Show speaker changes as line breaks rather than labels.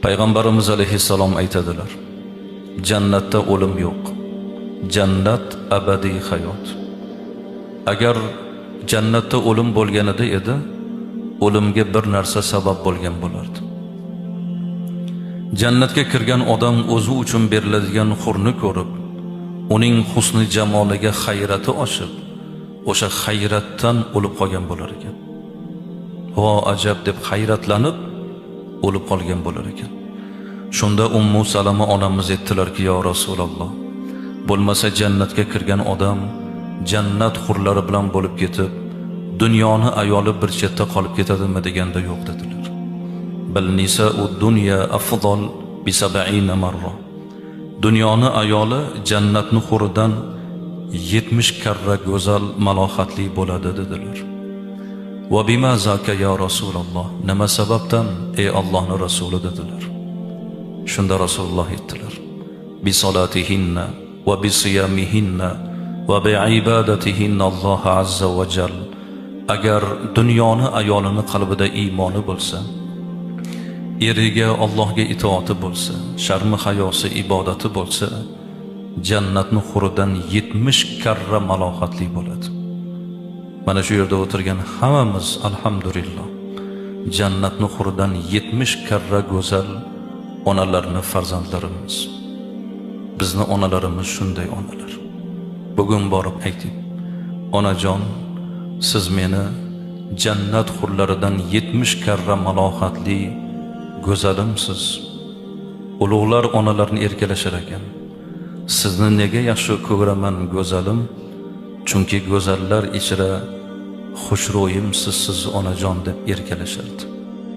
Payg'ambarimiz alayhissalom aytadilar: Jannatda o'lim yo'q. Jannat abadiy hayot. Agar jannatda o'lim bo'lganida edi, o'limga bir narsa sabab bo'lgan bo'lardi. Jannatga kirgan odam o'zi uchun beriladigan xurni ko'rib, uning husni jamoliga hayrati oshib, o'sha hayratdan o'lib qolgan bo'lar ekan. Vo ajab deb hayratlanib o'lib qolgan bo'lar ekan. Shunda Ummu Salama onamiz aytdilarki: "Ya Rasululloh, bo'lmasa jannatga kirgan odam jannat hurlari bilan bo'lib ketib, dunyoni ayoli bir chetda qolib ketadimi?" deganda yo'q dedilar. Bal nisa'ud dunya afdal bi 70 marra. Dunyoni ayoli jannatni huridan 70 karra go'zal, malohatli bo'ladi dedilar. Va bima zaka ya Rasululloh, nima sababdan ey Allohning rasuli dedilar. Shunda Rasululloh aytdilar: bi solatihinna va bi siyamihinna va bi ibadatihinna Alloh azza va jal. Agar dunyoni ayolini qalbida iymoni bo'lsa, eriga Allohga itoati bo'lsa, sharmi hayosi ibodati bo'lsa, jannatni huridan 70 karra malohatli bo'ladi. Mana shu yerda o'tirgan hammamiz alhamdulillah jannatni huridan 70 karra go'zal onalarni farzandlarimiz. Bizni onalarimiz shunday onalar. Bugun borib ayting: "Onajon, siz meni jannat hurlaridan 70 karra malohatli go'zalimsiz." Ulug'lar onalarni erkalashar ekan: "Sizni nega yaxshi ko'raman go'zalim? Chunki go'zallar ichra xushro'yimsiz siz onajon" deb erkalashardi.